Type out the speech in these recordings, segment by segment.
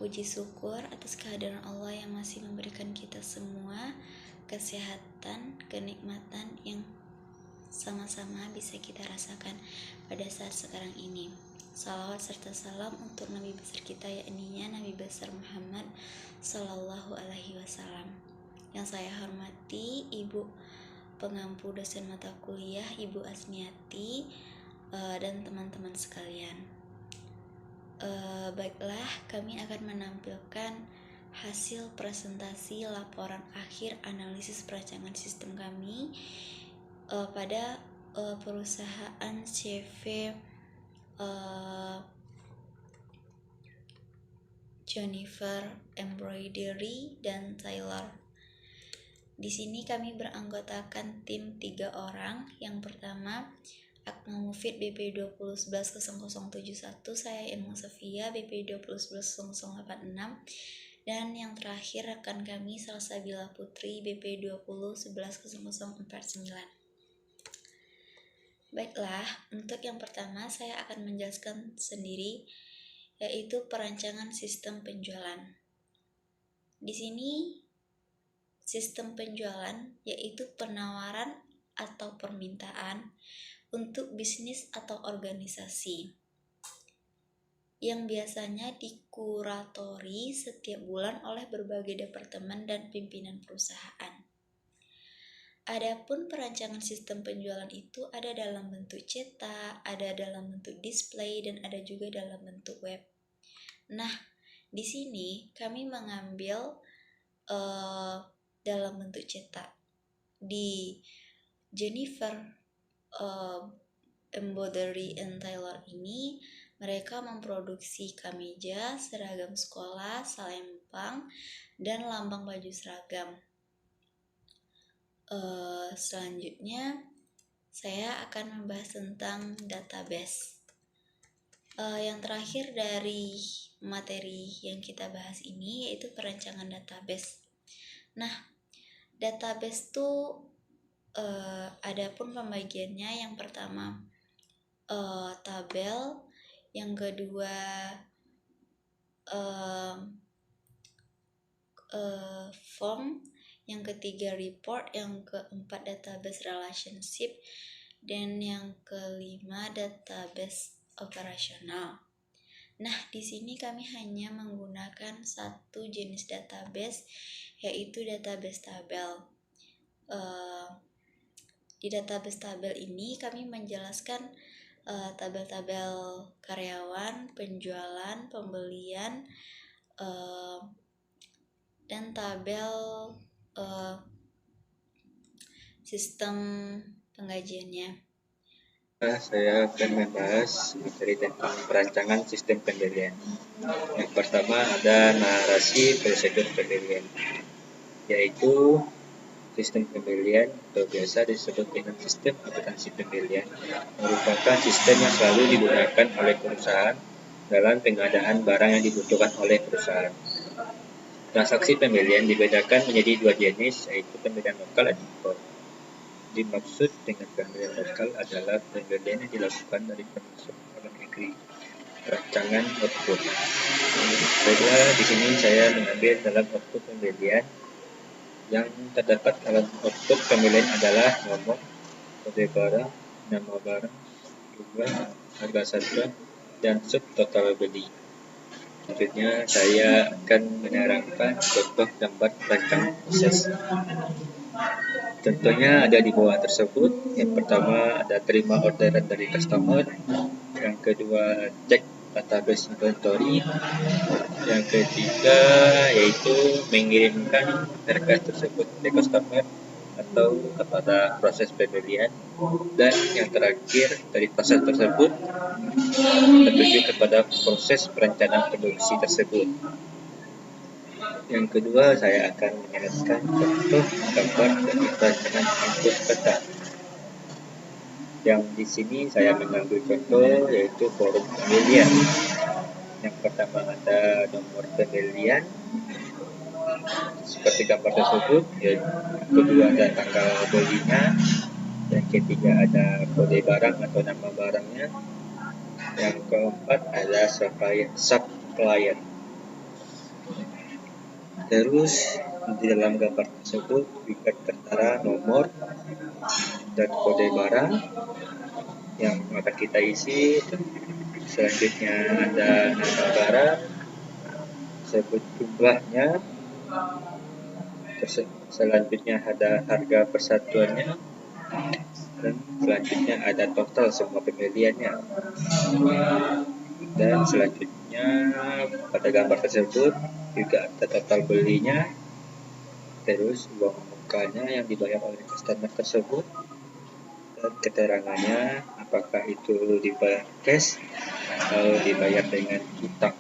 puji syukur atas kehadiran Allah yang masih memberikan kita semua kesehatan, kenikmatan yang sama-sama bisa kita rasakan pada saat sekarang ini. Salawat serta salam untuk Nabi besar kita, yakni Nabi besar Muhammad Sallallahu Alaihi Wasallam. Yang saya hormati Ibu pengampu dosen mata kuliah, Ibu Asniati, dan teman-teman sekalian. Baiklah, kami akan menampilkan hasil presentasi laporan akhir analisis perancangan sistem kami pada perusahaan CV Jennifer Embroidery dan Taylor. Di sini kami beranggotakan tim 3 orang. Yang pertama, Akmal Mufid BP 20110071, saya Ilmu Sofia BP 20110086, dan yang terakhir rekan kami Salsabila Putri BP 20110049. Baiklah, untuk yang pertama saya akan menjelaskan sendiri, yaitu perancangan sistem penjualan. Di sini sistem penjualan yaitu penawaran atau permintaan untuk bisnis atau organisasi yang biasanya dikuratori setiap bulan oleh berbagai departemen dan pimpinan perusahaan. Adapun perancangan sistem penjualan itu ada dalam bentuk cetak, ada dalam bentuk display, dan ada juga dalam bentuk web. Nah, di sini kami mengambil dalam bentuk cetak. Di Jennifer Embroidery and Taylor ini mereka memproduksi kemeja, seragam sekolah, selempang, dan lambang baju seragam. Selanjutnya saya akan membahas tentang database. Yang terakhir dari materi yang kita bahas ini yaitu perancangan database. Nah, database itu adapun pembagiannya, yang pertama tabel, yang kedua form, yang ketiga report, yang keempat database relationship, dan yang kelima database operasional. Nah, di sini kami hanya menggunakan satu jenis database, yaitu database tabel. Di database tabel ini kami menjelaskan tabel-tabel karyawan, penjualan, pembelian, dan tabel sistem penggajiannya. Saya akan membahas materi tentang perancangan sistem pembelian. Yang pertama ada narasi prosedur pembelian, yaitu sistem pembelian atau biasa disebut dengan sistem akuntansi pembelian merupakan sistem yang selalu digunakan oleh perusahaan dalam pengadaan barang yang dibutuhkan oleh perusahaan. Transaksi pembelian dibedakan menjadi 2 jenis, yaitu pembelian lokal dan impor. Dimaksud dengan pembelian lokal adalah pembelian yang dilakukan dari pemasok dalam negeri. Rancangan output. Baiklah, di sini saya mengambil dalam output pembelian. Yang terdapat dalam output pembelian adalah nomor, kode barang, nama barang, jumlah, harga satuan, dan subtotal beli. Selanjutnya saya akan menerangkan contoh gambar rancangan proses. Contohnya ada di bawah tersebut. Yang pertama ada terima orderan dari customer, yang kedua cek database inventory, yang ketiga yaitu mengirimkan berkas tersebut ke customer atau kepada proses pembelian, dan yang terakhir dari proses tersebut menuju kepada proses perencanaan produksi tersebut. Yang kedua saya akan menjelaskan contoh gambar dari perancangan input peta. Yang di sini saya mengambil contoh yaitu forum pembelian. Yang pertama ada nomor pembelian seperti gambar tersebut, yang kedua ada tanggal belinya, yang ketiga ada kode barang atau nama barangnya, yang keempat ada supplier. Terus di dalam gambar tersebut juga tertera nomor dan kode barang yang akan kita isi. Selanjutnya ada nama barang, sebut jumlahnya, selanjutnya ada harga persatuannya, dan selanjutnya ada total semua pembeliannya. Dan selanjutnya pada gambar tersebut juga ada total belinya, terus uang mukanya yang dibayar oleh customer tersebut, dan keterangannya apakah itu dibayar cash atau dibayar dengan utang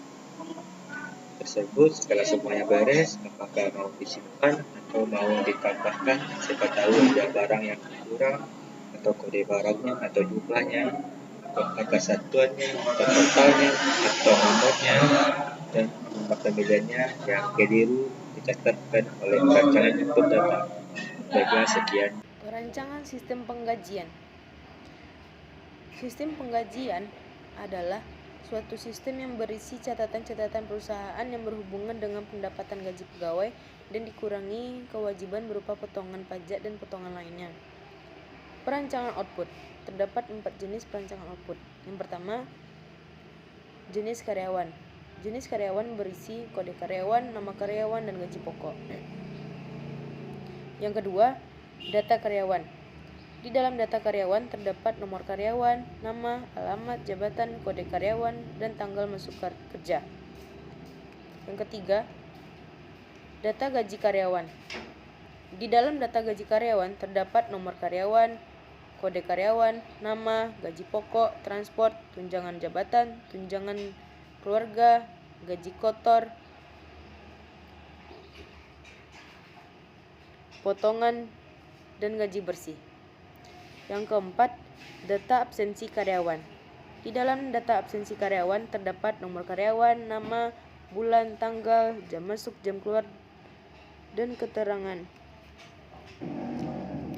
tersebut. Setelah semuanya beres, apakah mau disimpan atau mau ditambahkan, siapa tahu ada barang yang kurang, atau kode barangnya, atau jumlahnya, atau harga satuannya, atau totalnya, atau nomornya, dan nomor pembeliannya yang keliru dicatatkan oleh perancangan input data. Baiklah, sekian. Perancangan sistem penggajian. Sistem penggajian adalah suatu sistem yang berisi catatan-catatan perusahaan yang berhubungan dengan pendapatan gaji pegawai dan dikurangi kewajiban berupa potongan pajak dan potongan lainnya. Perancangan output. Terdapat 4 jenis perancangan output. Yang pertama, jenis karyawan. Jenis karyawan berisi kode karyawan, nama karyawan, dan gaji pokok. Yang kedua, data karyawan. Di dalam data karyawan terdapat nomor karyawan, nama, alamat, jabatan, kode karyawan, dan tanggal masuk kerja. Yang ketiga, data gaji karyawan. Di dalam data gaji karyawan terdapat nomor karyawan, kode karyawan, nama, gaji pokok, transport, tunjangan jabatan, tunjangan keluarga, gaji kotor, potongan, dan gaji bersih. Yang keempat, data absensi karyawan. Di dalam data absensi karyawan terdapat nomor karyawan, nama, bulan, tanggal, jam masuk, jam keluar, dan keterangan.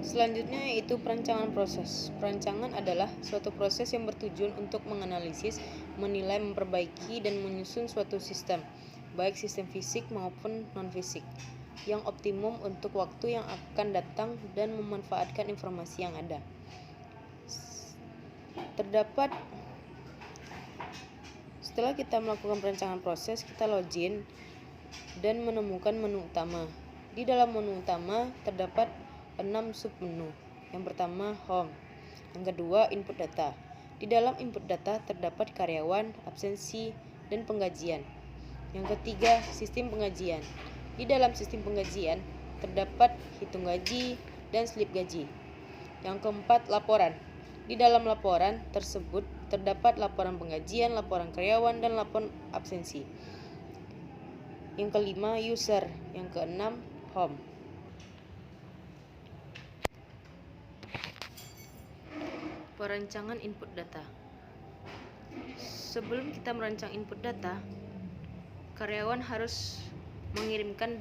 Selanjutnya yaitu perancangan proses. Perancangan adalah suatu proses yang bertujuan untuk menganalisis, menilai, memperbaiki, dan menyusun suatu sistem, baik sistem fisik maupun non-fisik, yang optimum untuk waktu yang akan datang dan memanfaatkan informasi yang ada. Setelah kita melakukan perancangan proses, kita login dan menemukan menu utama. Di dalam menu utama terdapat 6 submenu. Yang pertama, home. Yang kedua, input data. Di dalam input data terdapat karyawan, absensi, dan penggajian. Yang ketiga, sistem penggajian. Di dalam sistem penggajian terdapat hitung gaji dan slip gaji. Yang keempat, laporan. Di dalam laporan tersebut terdapat laporan penggajian, laporan karyawan, dan laporan absensi. Yang kelima, user. Yang keenam, home. Perancangan input data. Sebelum kita merancang input data, karyawan harus mengirimkan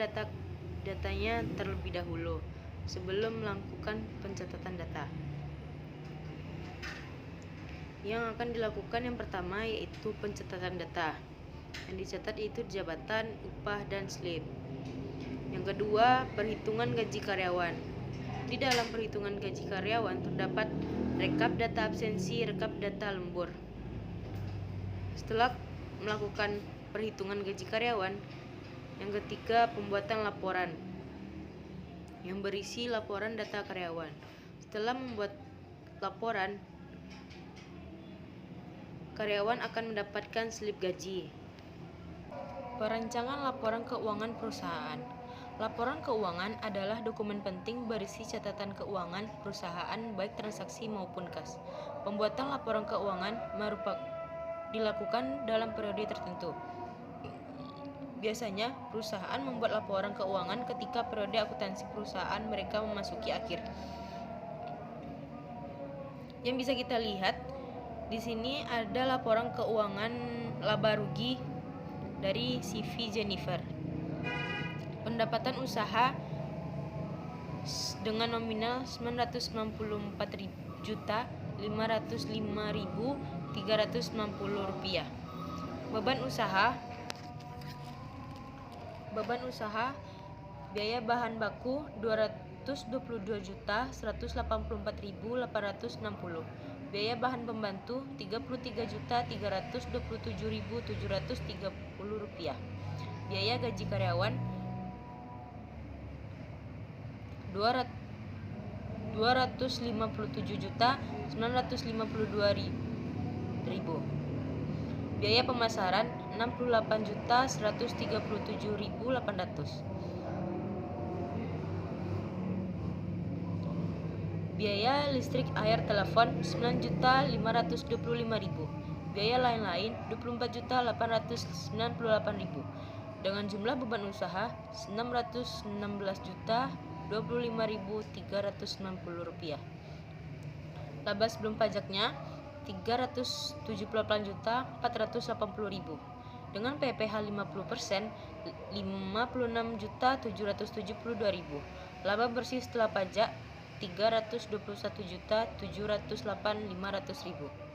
datanya terlebih dahulu sebelum melakukan pencatatan data. Yang akan dilakukan yang pertama yaitu pencatatan data. Yang dicatat yaitu jabatan, upah, dan slip. Yang kedua, perhitungan gaji karyawan. Di dalam perhitungan gaji karyawan terdapat rekap data absensi, rekap data lembur. Setelah melakukan perhitungan gaji karyawan, yang ketiga, pembuatan laporan yang berisi laporan data karyawan. Setelah membuat laporan, karyawan akan mendapatkan slip gaji. Perancangan laporan keuangan perusahaan. Laporan keuangan adalah dokumen penting berisi catatan keuangan perusahaan baik transaksi maupun kas. Pembuatan laporan keuangan dilakukan dalam periode tertentu. Biasanya, perusahaan membuat laporan keuangan ketika periode akuntansi perusahaan mereka memasuki akhir. Yang bisa kita lihat di sini ada laporan keuangan laba rugi dari CV Jennifer. Pendapatan usaha dengan nominal Rp994.505.360. Beban Beban usaha, biaya bahan baku 222.184.860. Biaya bahan pembantu 33.327.730 rupiah. Biaya gaji karyawan 257.952.000. Biaya pemasaran 68.137.800. Biaya listrik air telepon 9.525.000. Biaya lain-lain 24.898.000. Dengan jumlah beban usaha 616.025.360 rupiah. Laba sebelum pajaknya 378.480.000. Dengan PPh 50% 56.772.000. Laba bersih setelah pajak 321.708.500.000.